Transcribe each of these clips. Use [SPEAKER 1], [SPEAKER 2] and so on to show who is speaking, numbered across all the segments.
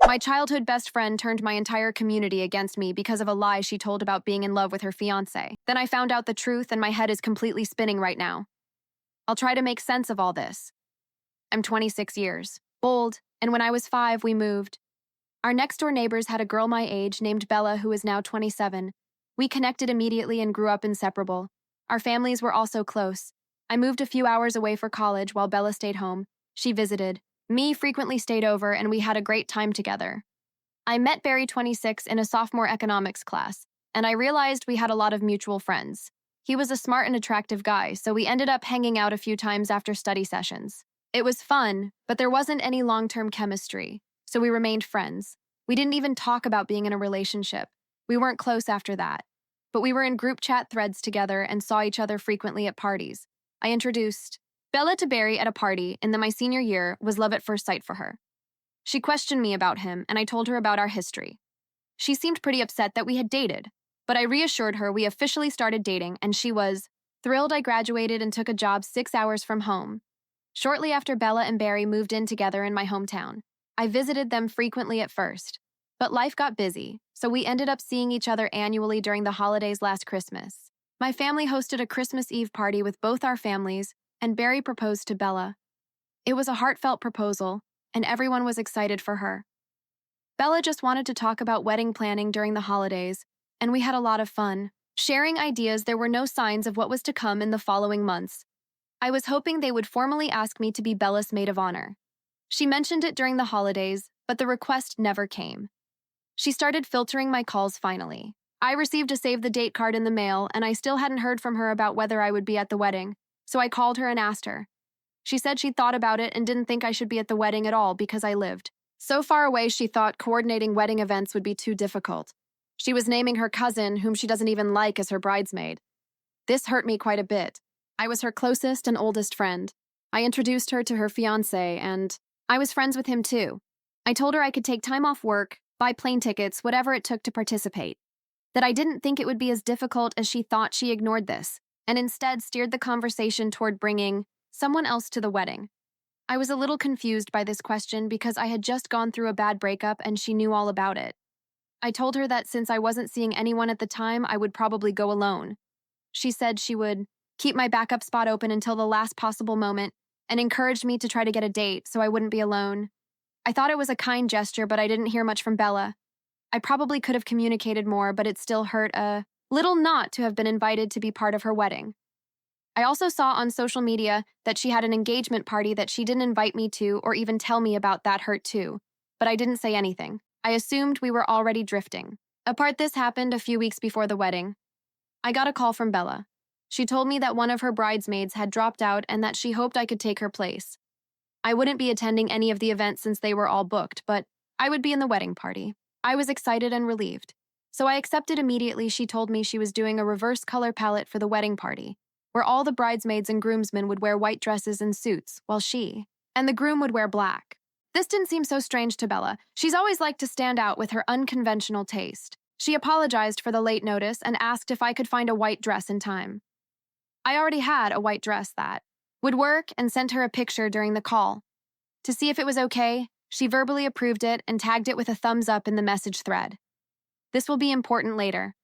[SPEAKER 1] My childhood best friend turned my entire community against me because of a lie she told about being in love with her fiancé. Then I found out the truth, and my head is completely spinning right now. I'll try to make sense of all this. I'm 26 years, bold, and when I was 5, we moved. Our next-door neighbors had a girl my age named Bella who is now 27. We connected immediately and grew up inseparable. Our families were also close. I moved a few hours away for college while Bella stayed home. She visited. Me frequently stayed over, and we had a great time together. I met Barry, 26, in a sophomore economics class, and I realized we had a lot of mutual friends. He was a smart and attractive guy, so we ended up hanging out a few times after study sessions. It was fun, but there wasn't any long-term chemistry, so we remained friends. We didn't even talk about being in a relationship. We weren't close after that, but we were in group chat threads together and saw each other frequently at parties. I introduced Bella to Barry at a party, and then my senior year was love at first sight for her. She questioned me about him, and I told her about our history. She seemed pretty upset that we had dated, but I reassured her we officially started dating, and she was thrilled. I graduated and took a job 6 hours from home. Shortly after, Bella and Barry moved in together in my hometown. I visited them frequently at first, but life got busy, so we ended up seeing each other annually during the holidays last Christmas. My family hosted a Christmas Eve party with both our families, and Barry proposed to Bella. It was a heartfelt proposal, and everyone was excited for her. Bella just wanted to talk about wedding planning during the holidays, and we had a lot of fun, sharing ideas. There were no signs of what was to come in the following months. I was hoping they would formally ask me to be Bella's maid of honor. She mentioned it during the holidays, but the request never came. She started filtering my calls finally. I received a save the date card in the mail, and I still hadn't heard from her about whether I would be at the wedding, so I called her and asked her. She said she'd thought about it and didn't think I should be at the wedding at all because I lived so far away. She thought coordinating wedding events would be too difficult. She was naming her cousin, whom she doesn't even like, as her bridesmaid. This hurt me quite a bit. I was her closest and oldest friend. I introduced her to her fiancé, and I was friends with him too. I told her I could take time off work, buy plane tickets, whatever it took to participate. That I didn't think it would be as difficult as she thought. She ignored this, and instead steered the conversation toward bringing someone else to the wedding. I was a little confused by this question because I had just gone through a bad breakup and she knew all about it. I told her that since I wasn't seeing anyone at the time, I would probably go alone. She said she would keep my backup spot open until the last possible moment and encouraged me to try to get a date so I wouldn't be alone. I thought it was a kind gesture, but I didn't hear much from Bella. I probably could have communicated more, but it still hurt a little not to have been invited to be part of her wedding. I also saw on social media that she had an engagement party that she didn't invite me to or even tell me about. That hurt too, but I didn't say anything. I assumed we were already drifting apart. This happened a few weeks before the wedding. I got a call from Bella. She told me that one of her bridesmaids had dropped out and that she hoped I could take her place. I wouldn't be attending any of the events since they were all booked, but I would be in the wedding party. I was excited and relieved, so I accepted immediately. She told me she was doing a reverse color palette for the wedding party, where all the bridesmaids and groomsmen would wear white dresses and suits, while she and the groom would wear black. This didn't seem so strange to Bella. She's always liked to stand out with her unconventional taste. She apologized for the late notice and asked if I could find a white dress in time. I already had a white dress that would work and sent her a picture during the call. To see if it was okay, she verbally approved it and tagged it with a thumbs up in the message thread. This will be important later.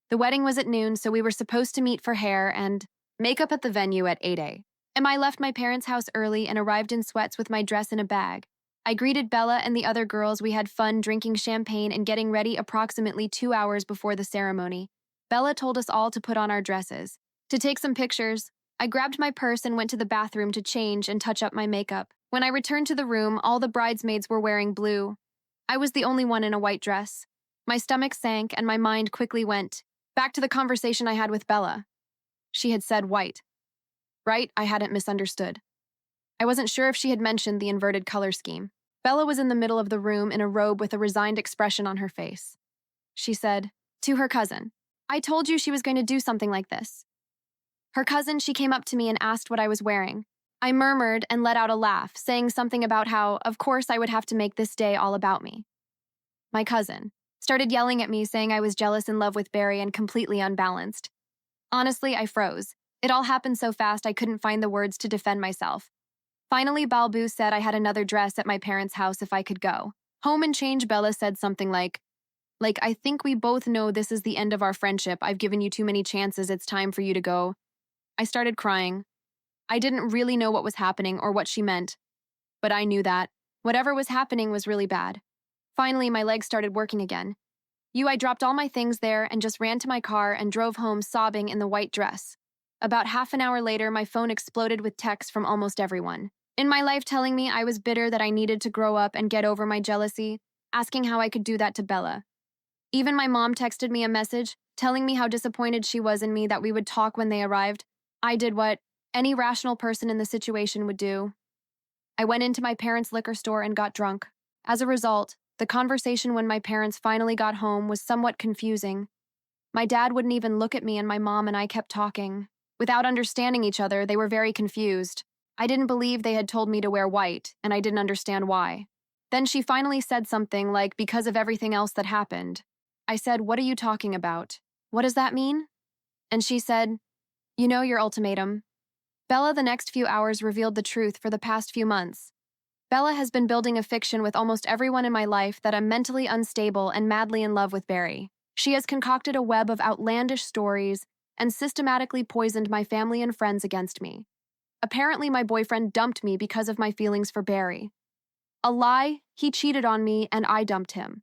[SPEAKER 1] The wedding was at noon, so we were supposed to meet for hair and makeup at the venue at 8 a.m. I left my parents' house early and arrived in sweats with my dress in a bag. I greeted Bella and the other girls. We had fun drinking champagne and getting ready approximately 2 hours before the ceremony. Bella told us all to put on our dresses to take some pictures. I grabbed my purse and went to the bathroom to change and touch up my makeup. When I returned to the room, all the bridesmaids were wearing blue. I was the only one in a white dress. My stomach sank and my mind quickly went back to the conversation I had with Bella. She had said white. Right? I hadn't misunderstood. I wasn't sure if she had mentioned the inverted color scheme. Bella was in the middle of the room in a robe with a resigned expression on her face. She said to her cousin, "I told you she was going to do something like this." Her cousin, she came up to me and asked what I was wearing. I murmured and let out a laugh, saying something about how, of course, I would have to make this day all about me. My cousin started yelling at me, saying I was jealous, in love with Barry, and completely unbalanced. Honestly, I froze. It all happened so fast I couldn't find the words to defend myself. Finally, Balboo said I had another dress at my parents' house if I could go. Home and change, Bella said something like, I think we both know this is the end of our friendship. I've given you too many chances. It's time for you to go. I started crying. I didn't really know what was happening or what she meant, but I knew that whatever was happening was really bad. Finally, my legs started working again. I dropped all my things there and just ran to my car and drove home sobbing in the white dress. About half an hour later, my phone exploded with texts from almost everyone in my life telling me I was bitter, that I needed to grow up and get over my jealousy, asking how I could do that to Bella. Even my mom texted me a message telling me how disappointed she was in me, that we would talk when they arrived. I did what any rational person in the situation would do. I went into my parents' liquor store and got drunk. As a result, the conversation when my parents finally got home was somewhat confusing. My dad wouldn't even look at me, and my mom and I kept talking. Without understanding each other, they were very confused. I didn't believe they had told me to wear white, and I didn't understand why. Then she finally said something like, because of everything else that happened. I said, what are you talking about? What does that mean? And she said, you know your ultimatum. Bella, the next few hours revealed the truth for the past few months. Bella has been building a fiction with almost everyone in my life that I'm mentally unstable and madly in love with Barry. She has concocted a web of outlandish stories and systematically poisoned my family and friends against me. Apparently, my boyfriend dumped me because of my feelings for Barry. A lie, he cheated on me and I dumped him.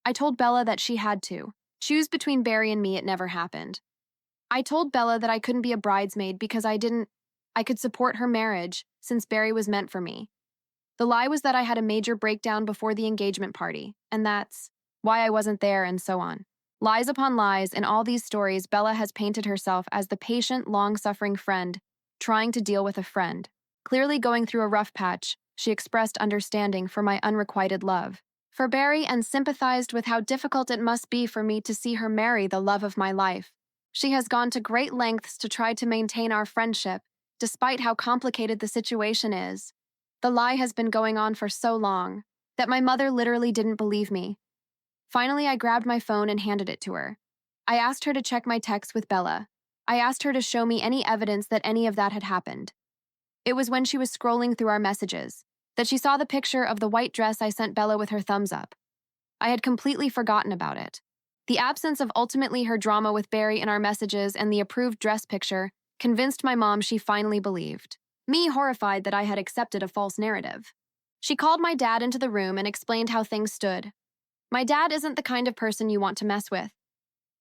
[SPEAKER 1] I told Bella that she had to choose between Barry and me. It never happened. I told Bella that I couldn't be a bridesmaid because I could support her marriage since Barry was meant for me. The lie was that I had a major breakdown before the engagement party, and that's why I wasn't there, and so on. Lies upon lies. In all these stories, Bella has painted herself as the patient, long-suffering friend, trying to deal with a friend. Clearly going through a rough patch, she expressed understanding for my unrequited love for Barry and sympathized with how difficult it must be for me to see her marry the love of my life. She has gone to great lengths to try to maintain our friendship, despite how complicated the situation is. The lie has been going on for so long that my mother literally didn't believe me. Finally, I grabbed my phone and handed it to her. I asked her to check my texts with Bella. I asked her to show me any evidence that any of that had happened. It was when she was scrolling through our messages that she saw the picture of the white dress I sent Bella with her thumbs up. I had completely forgotten about it. The absence of ultimately her drama with Barry in our messages and the approved dress picture convinced my mom she finally believed me, horrified that I had accepted a false narrative. She called my dad into the room and explained how things stood. My dad isn't the kind of person you want to mess with.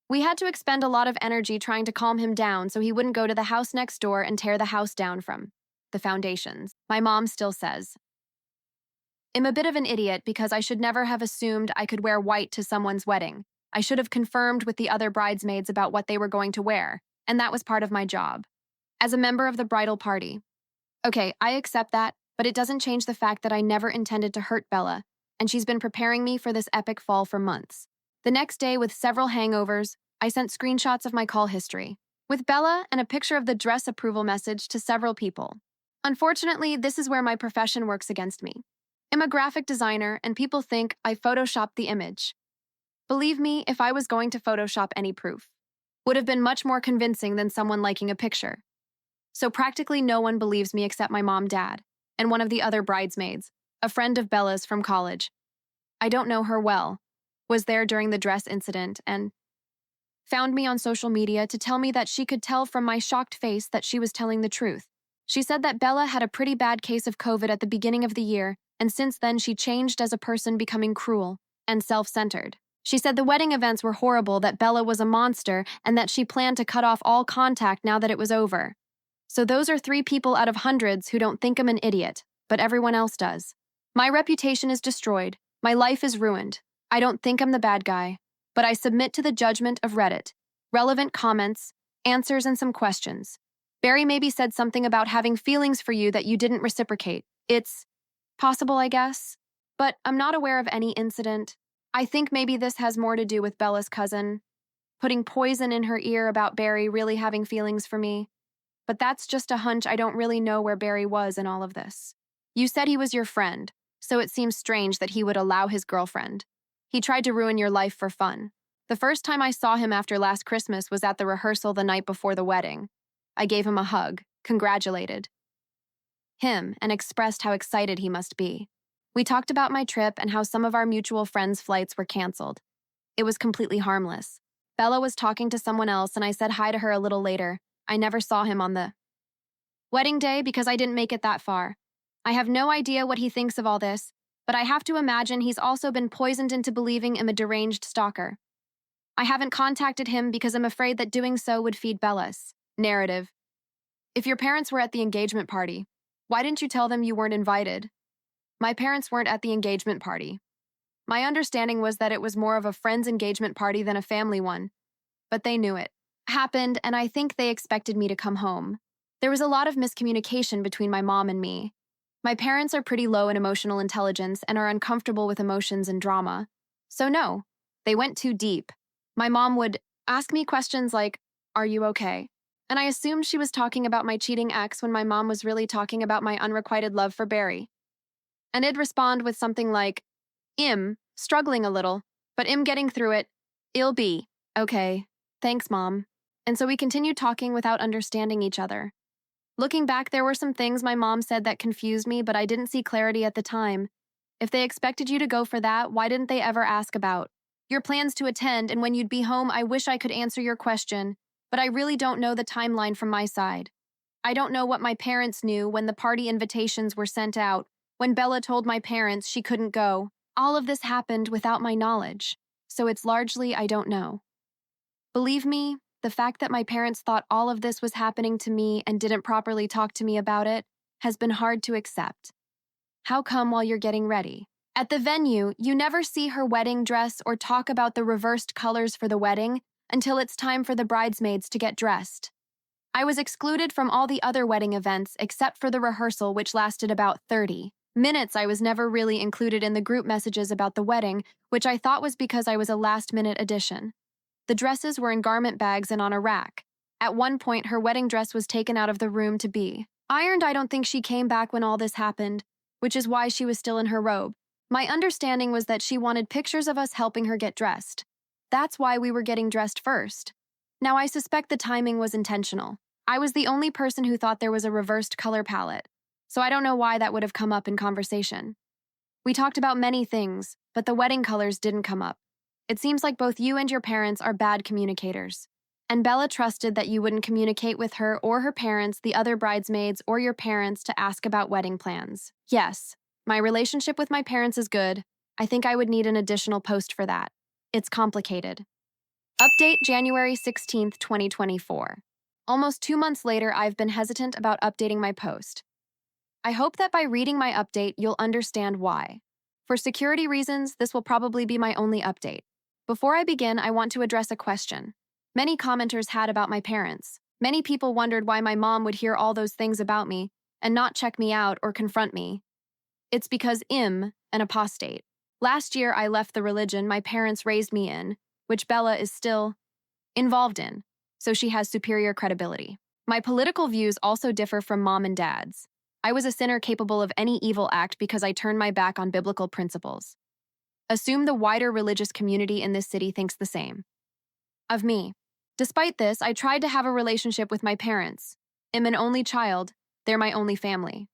[SPEAKER 1] We had to expend a lot of energy trying to calm him down so he wouldn't go to the house next door and tear the house down from the foundations. My mom still says, I'm a bit of an idiot because I should never have assumed I could wear white to someone's wedding. I should have confirmed with the other bridesmaids about what they were going to wear, and that was part of my job as a member of the bridal party. Okay, I accept that, but it doesn't change the fact that I never intended to hurt Bella, and she's been preparing me for this epic fall for months. The next day, with several hangovers, I sent screenshots of my call history with Bella and a picture of the dress approval message to several people. Unfortunately, this is where my profession works against me. I'm a graphic designer, and people think I photoshopped the image. Believe me, if I was going to Photoshop any proof, would have been much more convincing than someone liking a picture. So practically no one believes me except my mom, dad, and one of the other bridesmaids, a friend of Bella's from college. I don't know her well, was there during the dress incident, and found me on social media to tell me that she could tell from my shocked face that she was telling the truth. She said that Bella had a pretty bad case of COVID at the beginning of the year, and since then she changed as a person, becoming cruel and self-centered. She said the wedding events were horrible, that Bella was a monster, and that she planned to cut off all contact now that it was over. So those are 3 people out of hundreds who don't think I'm an idiot, but everyone else does. My reputation is destroyed. My life is ruined. I don't think I'm the bad guy, but I submit to the judgment of Reddit. Relevant comments, answers, and some questions. Barry maybe said something about having feelings for you that you didn't reciprocate. It's possible, I guess, but I'm not aware of any incident. I think maybe this has more to do with Bella's cousin putting poison in her ear about Barry really having feelings for me. But that's just a hunch. I don't really know where Barry was in all of this. You said he was your friend, so it seems strange that he would allow his girlfriend. He tried to ruin your life for fun. The first time I saw him after last Christmas was at the rehearsal the night before the wedding. I gave him a hug, congratulated him, and expressed how excited he must be. We talked about my trip and how some of our mutual friends' flights were canceled. It was completely harmless. Bella was talking to someone else, and I said hi to her a little later. I never saw him on the wedding day because I didn't make it that far. I have no idea what he thinks of all this, but I have to imagine he's also been poisoned into believing I'm a deranged stalker. I haven't contacted him because I'm afraid that doing so would feed Bella's narrative. If your parents were at the engagement party, why didn't you tell them you weren't invited? My parents weren't at the engagement party. My understanding was that it was more of a friend's engagement party than a family one, but they knew it happened, and I think they expected me to come home. There was a lot of miscommunication between my mom and me. My parents are pretty low in emotional intelligence and are uncomfortable with emotions and drama. So no, they went too deep. My mom would ask me questions like, "Are you okay?" And I assumed she was talking about my cheating ex when my mom was really talking about my unrequited love for Barry. And I'd respond with something like, struggling a little, but getting through it. It'll be okay. Thanks, Mom." And so we continued talking without understanding each other. Looking back, there were some things my mom said that confused me, but I didn't see clarity at the time. If they expected you to go for that, why didn't they ever ask about your plans to attend and when you'd be home? I wish I could answer your question, but I really don't know the timeline from my side. I don't know what my parents knew when the party invitations were sent out, when Bella told my parents she couldn't go. All of this happened without my knowledge, so it's largely I don't know. Believe me, the fact that my parents thought all of this was happening to me and didn't properly talk to me about it has been hard to accept. How come while you're getting ready at the venue, you never see her wedding dress or talk about the reversed colors for the wedding until it's time for the bridesmaids to get dressed? I was excluded from all the other wedding events except for the rehearsal, which lasted about 30 minutes. I was never really included in the group messages about the wedding, which I thought was because I was a last-minute addition. The dresses were in garment bags and on a rack. At one point, her wedding dress was taken out of the room to be ironed. I don't think she came back when all this happened, which is why she was still in her robe. My understanding was that she wanted pictures of us helping her get dressed. That's why we were getting dressed first. Now, I suspect the timing was intentional. I was the only person who thought there was a reversed color palette, so I don't know why that would have come up in conversation. We talked about many things, but the wedding colors didn't come up. It seems like both you and your parents are bad communicators. And Bella trusted that you wouldn't communicate with her or her parents, the other bridesmaids, or your parents to ask about wedding plans. Yes, my relationship with my parents is good. I think I would need an additional post for that. It's complicated. Update January 16th, 2024. Almost 2 months later, I've been hesitant about updating my post. I hope that by reading my update, you'll understand why. For security reasons, this will probably be my only update. Before I begin, I want to address a question many commenters had about my parents. Many people wondered why my mom would hear all those things about me and not check me out or confront me. It's because I'm an apostate. Last year, I left the religion my parents raised me in, which Bella is still involved in, so she has superior credibility. My political views also differ from mom and dad's. I was a sinner capable of any evil act because I turned my back on biblical principles. Assume the wider religious community in this city thinks the same of me. Despite this, I tried to have a relationship with my parents. I'm an only child, they're my only family.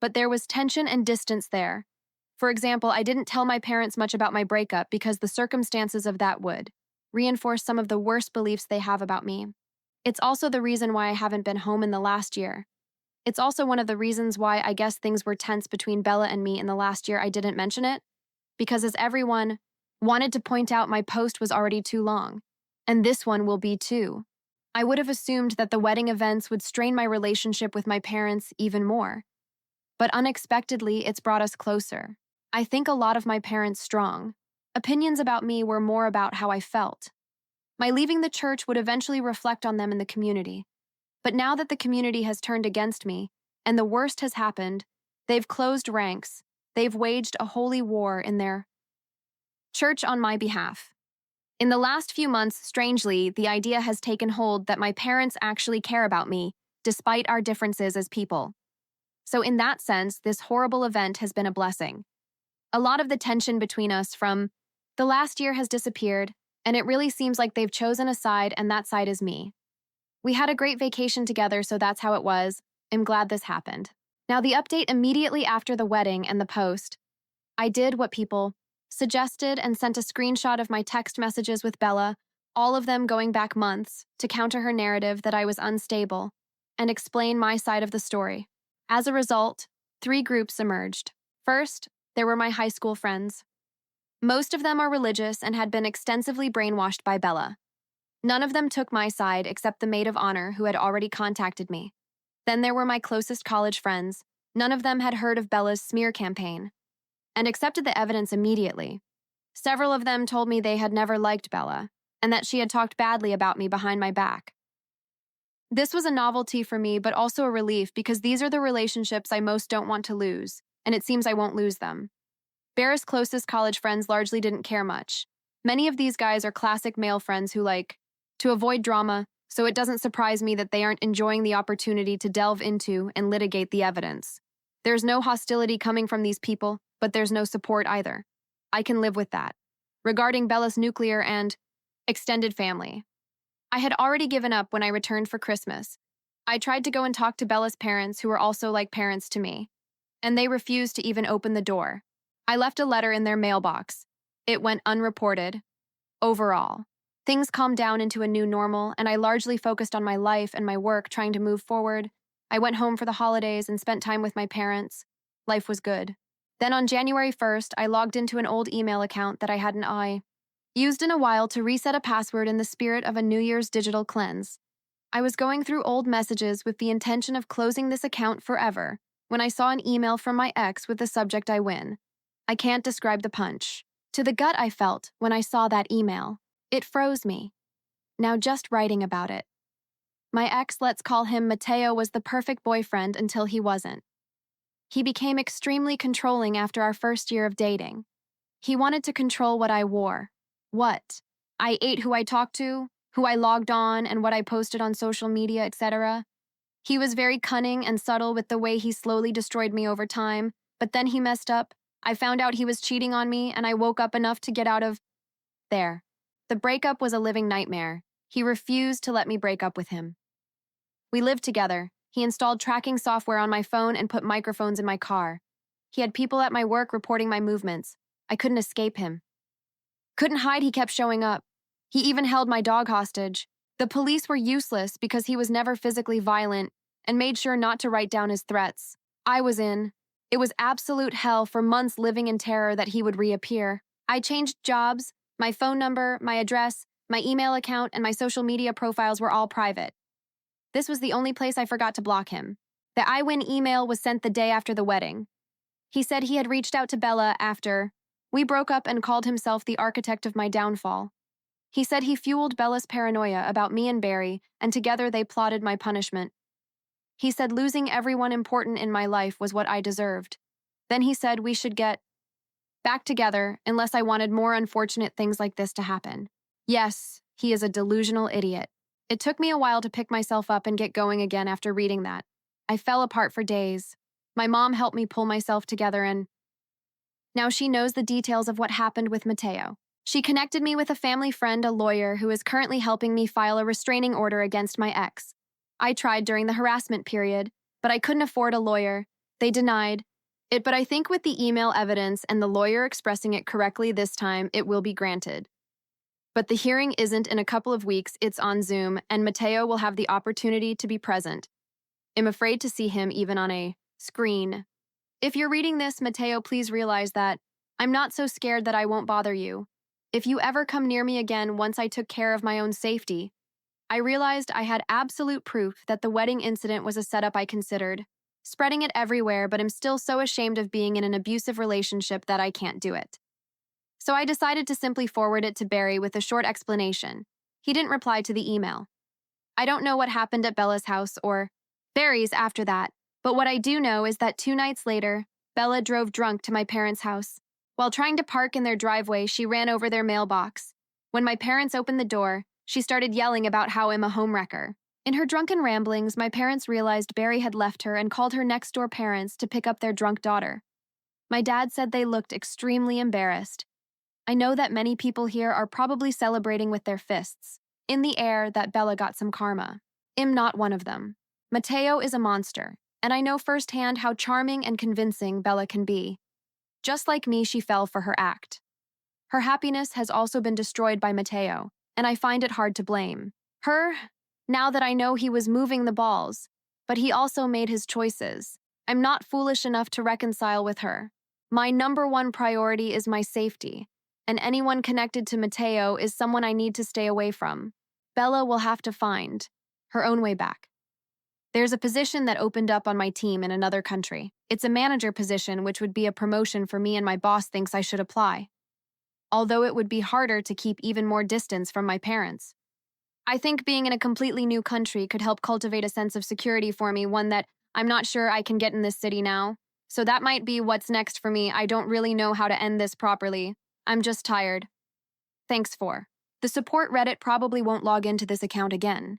[SPEAKER 1] But there was tension and distance there. For example, I didn't tell my parents much about my breakup because the circumstances of that would reinforce some of the worst beliefs they have about me. It's also the reason why I haven't been home in the last year. It's also one of the reasons why I guess things were tense between Bella and me in the last year. I didn't mention it, because as everyone wanted to point out, my post was already too long. And this one will be too. I would have assumed that the wedding events would strain my relationship with my parents even more. But unexpectedly, it's brought us closer. I think a lot of my parents' strong opinions about me were more about how I felt. My leaving the church would eventually reflect on them in the community. But now that the community has turned against me, and the worst has happened, they've closed ranks. They've waged a holy war in their church on my behalf. In the last few months, strangely, the idea has taken hold that my parents actually care about me, despite our differences as people. So in that sense, this horrible event has been a blessing. A lot of the tension between us from the last year has disappeared, and it really seems like they've chosen a side, and that side is me. We had a great vacation together, so that's how it was. I'm glad this happened. Now, the update immediately after the wedding and the post. I did what people suggested and sent a screenshot of my text messages with Bella, all of them going back months, to counter her narrative that I was unstable and explain my side of the story. As a result, three groups emerged. First, there were my high school friends. Most of them are religious and had been extensively brainwashed by Bella. None of them took my side except the maid of honor who had already contacted me. Then there were my closest college friends. None of them had heard of Bella's smear campaign and accepted the evidence immediately. Several of them told me they had never liked Bella and that she had talked badly about me behind my back. This was a novelty for me, but also a relief because these are the relationships I most don't want to lose, and it seems I won't lose them. Bear's closest college friends largely didn't care much. Many of these guys are classic male friends who like to avoid drama, so it doesn't surprise me that they aren't enjoying the opportunity to delve into and litigate the evidence. There's no hostility coming from these people, but there's no support either. I can live with that. Regarding Bella's nuclear and extended family, I had already given up when I returned for Christmas. I tried to go and talk to Bella's parents, who were also like parents to me, and they refused to even open the door. I left a letter in their mailbox. It went unreported. Overall, things calmed down into a new normal, and I largely focused on my life and my work, trying to move forward. I went home for the holidays and spent time with my parents. Life was good. Then on January 1st, I logged into an old email account that I hadn't used in a while to reset a password in the spirit of a New Year's digital cleanse. I was going through old messages with the intention of closing this account forever when I saw an email from my ex with the subject "I win." I can't describe the punch to the gut I felt when I saw that email. It froze me. Now just writing about it. My ex, let's call him Mateo, was the perfect boyfriend until he wasn't. He became extremely controlling after our first year of dating. He wanted to control what I wore, what I ate, who I talked to, who I logged on, and what I posted on social media, etc. He was very cunning and subtle with the way he slowly destroyed me over time, but then he messed up. I found out he was cheating on me, and I woke up enough to get out of there. The breakup was a living nightmare. He refused to let me break up with him. We lived together. He installed tracking software on my phone and put microphones in my car. He had people at my work reporting my movements. I couldn't escape him. Couldn't hide, he kept showing up. He even held my dog hostage. The police were useless because he was never physically violent and made sure not to write down his threats. I was in. It was absolute hell for months, living in terror that he would reappear. I changed jobs. My phone number, my address, my email account, and my social media profiles were all private. This was the only place I forgot to block him. The "I win" email was sent the day after the wedding. He said he had reached out to Bella after we broke up and called himself the architect of my downfall. He said he fueled Bella's paranoia about me and Barry, and together they plotted my punishment. He said losing everyone important in my life was what I deserved. Then he said we should get back together unless I wanted more unfortunate things like this to happen. Yes, he is a delusional idiot. It took me a while to pick myself up and get going again after reading that. I fell apart for days. My mom helped me pull myself together, and now she knows the details of what happened with Mateo. She connected me with a family friend, a lawyer, who is currently helping me file a restraining order against my ex. I tried during the harassment period, but I couldn't afford a lawyer. They denied it, but I think with the email evidence and the lawyer expressing it correctly this time, it will be granted. But the hearing isn't in a couple of weeks, it's on Zoom, and Mateo will have the opportunity to be present. I'm afraid to see him even on a screen. If you're reading this, Mateo, please realize that I'm not so scared that I won't bother you. If you ever come near me again once I took care of my own safety, I realized I had absolute proof that the wedding incident was a setup. I considered spreading it everywhere, but I'm still so ashamed of being in an abusive relationship that I can't do it. So I decided to simply forward it to Barry with a short explanation. He didn't reply to the email. I don't know what happened at Bella's house or Barry's after that, but what I do know is that 2 nights later, Bella drove drunk to my parents' house. While trying to park in their driveway, she ran over their mailbox. When my parents opened the door, she started yelling about how I'm a homewrecker. In her drunken ramblings, my parents realized Barry had left her and called her next-door parents to pick up their drunk daughter. My dad said they looked extremely embarrassed. I know that many people here are probably celebrating with their fists in the air that Bella got some karma. I'm not one of them. Mateo is a monster, and I know firsthand how charming and convincing Bella can be. Just like me, she fell for her act. Her happiness has also been destroyed by Mateo, and I find it hard to blame her now that I know he was moving the balls, but he also made his choices. I'm not foolish enough to reconcile with her. My number one priority is my safety, and anyone connected to Mateo is someone I need to stay away from. Bella will have to find her own way back. There's a position that opened up on my team in another country. It's a manager position, which would be a promotion for me, and my boss thinks I should apply. Although it would be harder to keep even more distance from my parents. I think being in a completely new country could help cultivate a sense of security for me, one that I'm not sure I can get in this city now. So that might be what's next for me. I don't really know how to end this properly. I'm just tired. Thanks for. The support Reddit probably won't log into this account again.